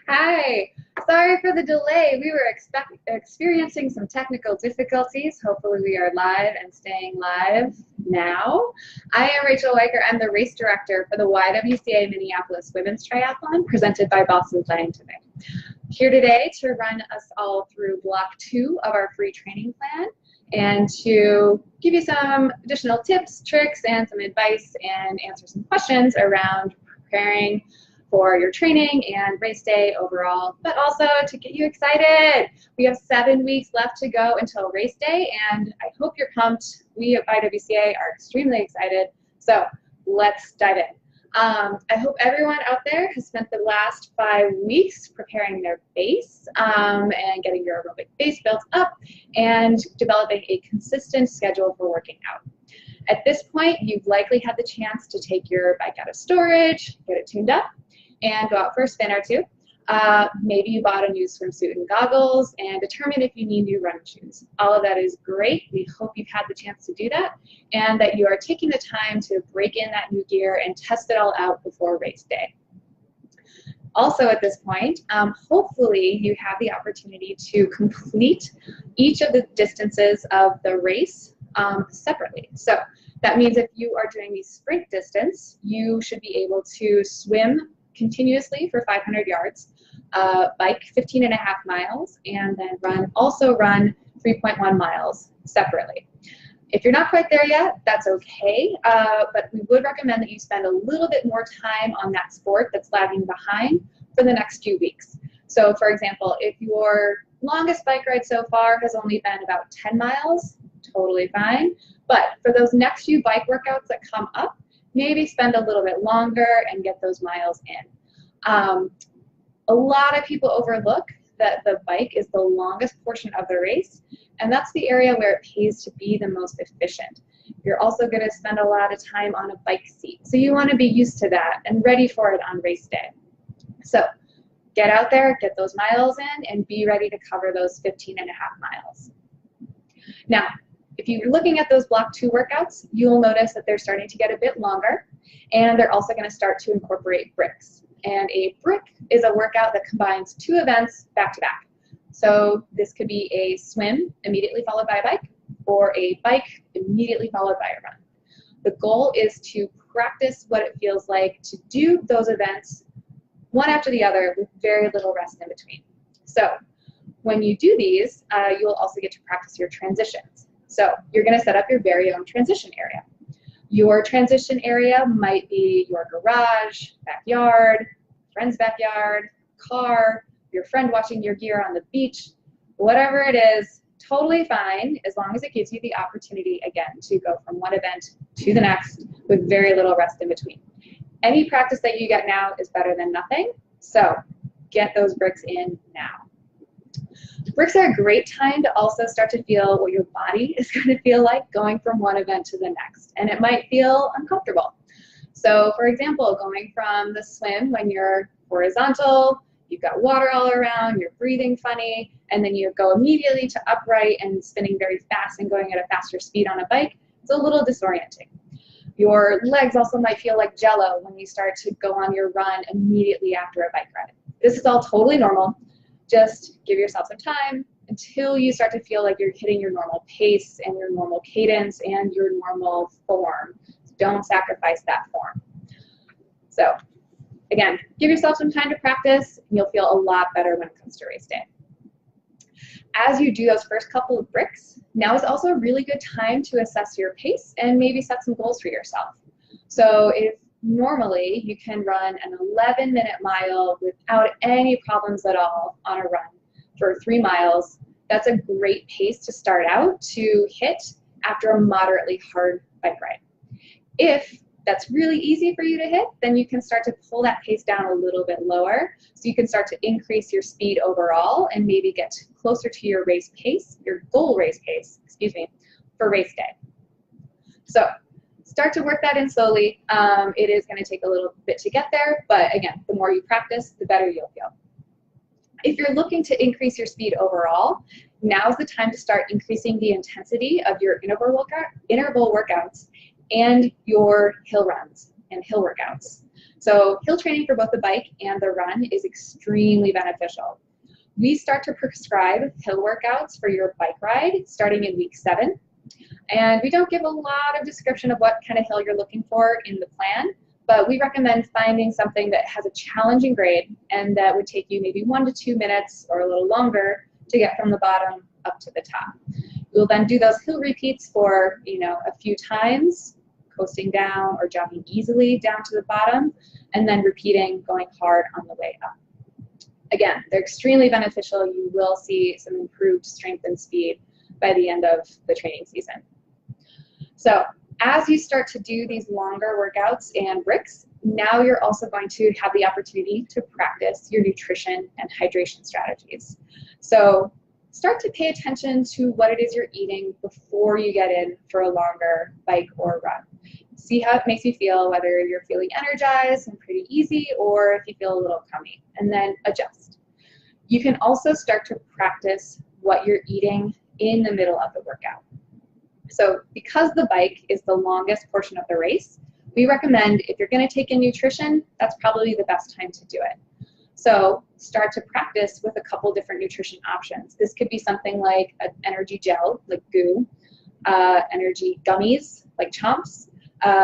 Hi, sorry for the delay. We were experiencing some technical difficulties. Hopefully we are live and staying live now. I am Rachael Weiker. I'm the race director for the YWCA Minneapolis Women's Triathlon presented by Boston Planning today. Here today to run us all through block 2 of our free training plan and to give you some additional tips, tricks, and some advice and answer some questions around preparing for your training and race day overall, but also to get you excited. We have 7 weeks left to go until race day, and I hope you're pumped. We at YWCA are extremely excited, so let's dive in. I hope everyone out there has spent the last 5 weeks preparing their base and getting your aerobic base built up and developing a consistent schedule for working out. At this point, you've likely had the chance to take your bike out of storage, get it tuned up, and go out for a spin or two. Maybe you bought a new swimsuit and goggles and determine if you need new running shoes. All of that is great. We hope you've had the chance to do that and that you are taking the time to break in that new gear and test it all out before race day. Also at this point, hopefully you have the opportunity to complete each of the distances of the race separately. So that means if you are doing the sprint distance, you should be able to swim continuously for 500 yards, bike 15.5 miles, and then also run 3.1 miles separately. If you're not quite there yet, that's okay, but we would recommend that you spend a little bit more time on that sport that's lagging behind for the next few weeks. So for example, if your longest bike ride so far has only been about 10 miles, totally fine, but for those next few bike workouts that come up, maybe spend a little bit longer and get those miles in. A lot of people overlook that the bike is the longest portion of the race, and that's the area where it pays to be the most efficient. You're also going to spend a lot of time on a bike seat, so you want to be used to that and ready for it on race day. So get out there, get those miles in, and be ready to cover those 15.5 miles. Now, if you're looking at those block 2 workouts, you'll notice that they're starting to get a bit longer, and they're also going to start to incorporate bricks. And a brick is a workout that combines 2 events back to back. So this could be a swim immediately followed by a bike, or a bike immediately followed by a run. The goal is to practice what it feels like to do those events one after the other with very little rest in between. So when you do these, you'll also get to practice your transitions. So you're going to set up your very own transition area. Your transition area might be your garage, backyard, friend's backyard, car, your friend watching your gear on the beach, whatever it is, totally fine as long as it gives you the opportunity, again, to go from one event to the next with very little rest in between. Any practice that you get now is better than nothing, so get those bricks in now. Bricks are a great time to also start to feel what your body is going to feel like going from one event to the next, and it might feel uncomfortable. So for example, going from the swim when you're horizontal, you've got water all around, you're breathing funny, and then you go immediately to upright and spinning very fast and going at a faster speed on a bike, it's a little disorienting. Your legs also might feel like jello when you start to go on your run immediately after a bike ride. This is all totally normal. Just give yourself some time until you start to feel like you're hitting your normal pace and your normal cadence and your normal form. Don't sacrifice that form. So again, give yourself some time to practice and you'll feel a lot better when it comes to race day. As you do those first couple of bricks, now is also a really good time to assess your pace and maybe set some goals for yourself. So if normally you can run an 11-minute mile without any problems at all on a run for 3 miles, that's a great pace to start out to hit after a moderately hard bike ride. If that's really easy for you to hit, then you can start to pull that pace down a little bit lower so you can start to increase your speed overall and maybe get closer to your race pace, your goal race pace, excuse me, for race day. So start to work that in slowly. It is going to take a little bit to get there, but again, the more you practice, the better you'll feel. If you're looking to increase your speed overall, now's the time to start increasing the intensity of your interval workouts and your hill runs and hill workouts. So hill training for both the bike and the run is extremely beneficial. We start to prescribe hill workouts for your bike ride starting in week 7. And we don't give a lot of description of what kind of hill you're looking for in the plan, but we recommend finding something that has a challenging grade and that would take you maybe 1 to 2 minutes or a little longer to get from the bottom up to the top. We'll then do those hill repeats for, a few times, coasting down or jogging easily down to the bottom, and then repeating, going hard on the way up. Again, they're extremely beneficial. You will see some improved strength and speed by the end of the training season. So as you start to do these longer workouts and bricks, now you're also going to have the opportunity to practice your nutrition and hydration strategies. So start to pay attention to what it is you're eating before you get in for a longer bike or run. See how it makes you feel, whether you're feeling energized and pretty easy or if you feel a little crummy, and then adjust. You can also start to practice what you're eating in the middle of the workout. So because the bike is the longest portion of the race, we recommend if you're going to take in nutrition, that's probably the best time to do it. So start to practice with a couple different nutrition options. This could be something like an energy gel, like GOO, energy gummies, like Chomps.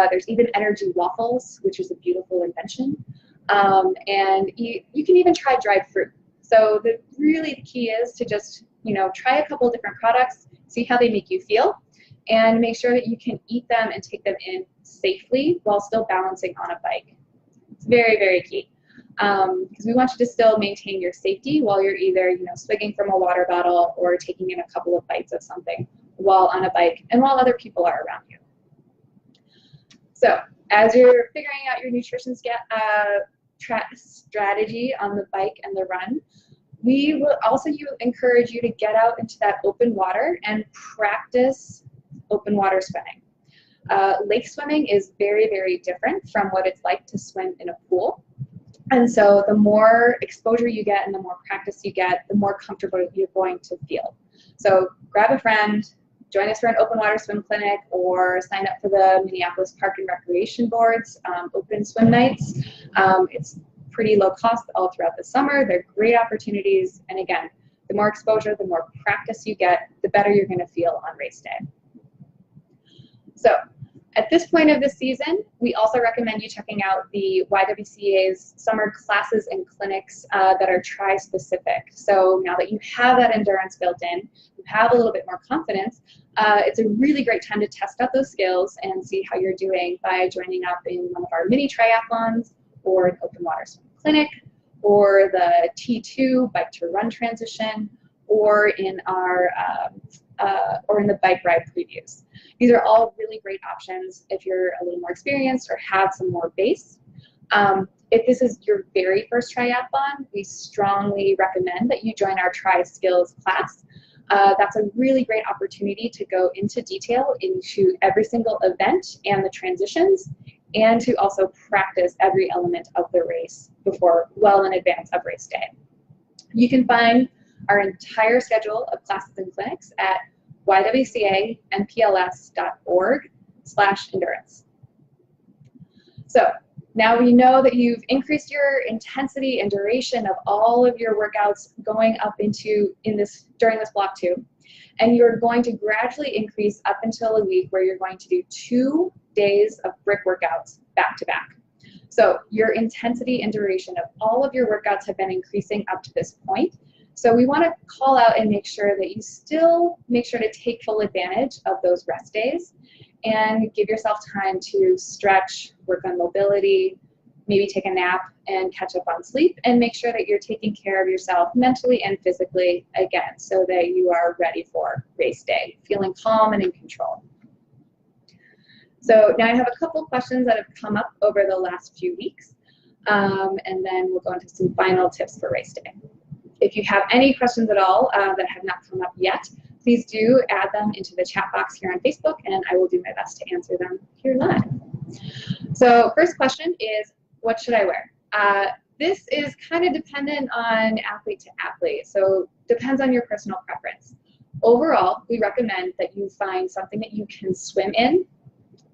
There's even energy waffles, which is a beautiful invention. And you can even try dried fruit. So the key is to just, try a couple different products, see how they make you feel, and make sure that you can eat them and take them in safely while still balancing on a bike. It's very, very key. Because we want you to still maintain your safety while you're either, swigging from a water bottle or taking in a couple of bites of something while on a bike and while other people are around you. So as you're figuring out your nutrition strategy on the bike and the run, we will also encourage you to get out into that open water and practice open water swimming. Lake swimming is very, very different from what it's like to swim in a pool. And so the more exposure you get and the more practice you get, the more comfortable you're going to feel. So grab a friend, join us for an open water swim clinic, or sign up for the Minneapolis Park and Recreation Board's open swim nights. It's pretty low cost all throughout the summer. They're great opportunities. And again, the more exposure, the more practice you get, the better you're going to feel on race day. So at this point of the season, we also recommend you checking out the YWCA's summer classes and clinics that are tri-specific. So now that you have that endurance built in, you have a little bit more confidence, it's a really great time to test out those skills and see how you're doing by joining up in one of our mini triathlons or an open water swim clinic or the T2 bike to run transition or in our or in the bike ride previews. These are all really great options if you're a little more experienced or have some more base. If this is your very first triathlon, we strongly recommend that you join our Tri Skills class. That's a really great opportunity to go into detail into every single event and the transitions, and to also practice every element of the race well in advance of race day. You can find our entire schedule of classes and clinics at ywcanpls.org/endurance. So now we know that you've increased your intensity and duration of all of your workouts going up during this block 2, and you're going to gradually increase up until a week where you're going to do 2 days of brick workouts back to back. So your intensity and duration of all of your workouts have been increasing up to this point. So we want to call out and make sure that you still make sure to take full advantage of those rest days and give yourself time to stretch, work on mobility, maybe take a nap and catch up on sleep, and make sure that you're taking care of yourself mentally and physically again so that you are ready for race day, feeling calm and in control. So now I have a couple questions that have come up over the last few weeks, and then we'll go into some final tips for race day. If you have any questions at all that have not come up yet, please do add them into the chat box here on Facebook, and I will do my best to answer them here live. So first question is, what should I wear? This is kind of dependent on athlete to athlete, so depends on your personal preference. Overall, we recommend that you find something that you can swim in,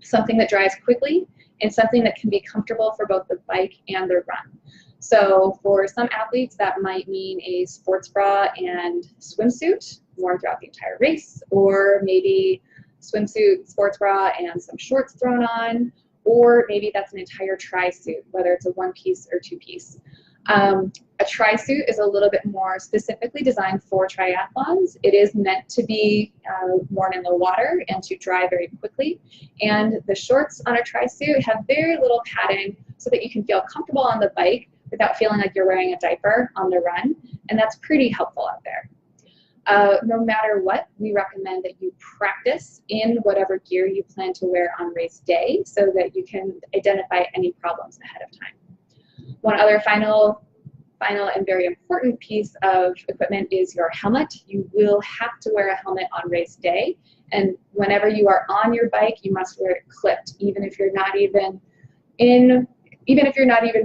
something that dries quickly, and something that can be comfortable for both the bike and the run. So for some athletes, that might mean a sports bra and swimsuit worn throughout the entire race, or maybe swimsuit, sports bra, and some shorts thrown on, or maybe that's an entire tri-suit, whether it's a one-piece or two-piece. A tri-suit is a little bit more specifically designed for triathlons. It is meant to be worn in the water and to dry very quickly. And the shorts on a tri-suit have very little padding so that you can feel comfortable on the bike without feeling like you're wearing a diaper on the run. And that's pretty helpful out there. No matter what, we recommend that you practice in whatever gear you plan to wear on race day so that you can identify any problems ahead of time. One other final and very important piece of equipment is your helmet. You will have to wear a helmet on race day, and whenever you are on your bike, you must wear it clipped, even if you're not even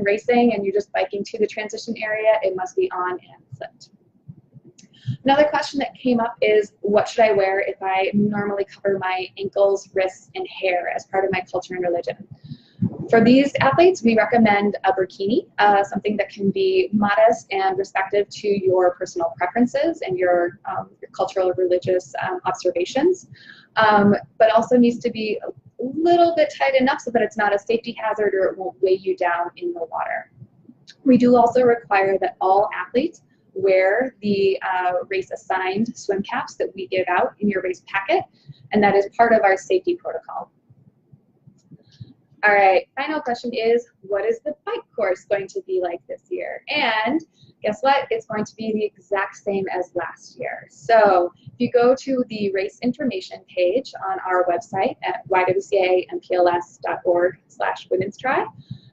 racing and you're just biking to the transition area, it must be on and clipped. Another question that came up is, what should I wear if I normally cover my ankles, wrists, and hair as part of my culture and religion? For these athletes, we recommend a burkini, something that can be modest and respective to your personal preferences and your cultural or religious observations, but also needs to be a little bit tight enough so that it's not a safety hazard or it won't weigh you down in the water. We do also require that all athletes wear the race-assigned swim caps that we give out in your race packet, and that is part of our safety protocol. All right, final question is, what is the bike course going to be like this year? And guess what? It's going to be the exact same as last year. So if you go to the race information page on our website at YWCA/MPLS.org/women's-tri,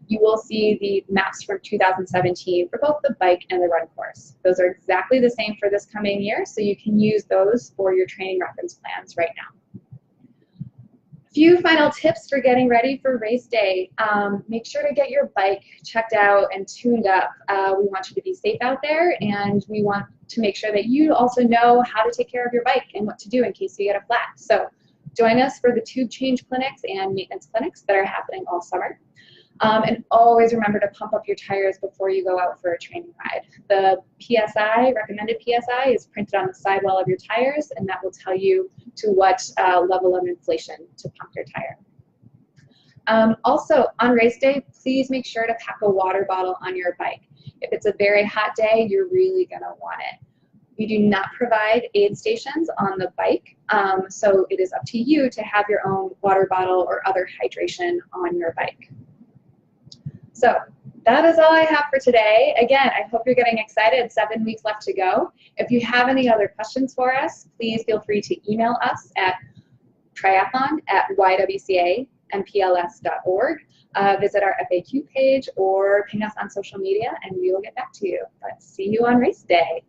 you will see the maps from 2017 for both the bike and the run course. Those are exactly the same for this coming year, so you can use those for your training reference plans right now. Few final tips for getting ready for race day. Make sure to get your bike checked out and tuned up. We want you to be safe out there, and we want to make sure that you also know how to take care of your bike and what to do in case you get a flat. So join us for the tube change clinics and maintenance clinics that are happening all summer. And always remember to pump up your tires before you go out for a training ride. The PSI, recommended PSI, is printed on the sidewall of your tires, and that will tell you to what level of inflation to pump your tire. Also, on race day, please make sure to pack a water bottle on your bike. If it's a very hot day, you're really going to want it. We do not provide aid stations on the bike, so it is up to you to have your own water bottle or other hydration on your bike. So that is all I have for today. Again, I hope you're getting excited. 7 weeks left to go. If you have any other questions for us, please feel free to email us at triathlon@ywcampls.org. Visit our FAQ page or ping us on social media and we will get back to you. But see you on race day.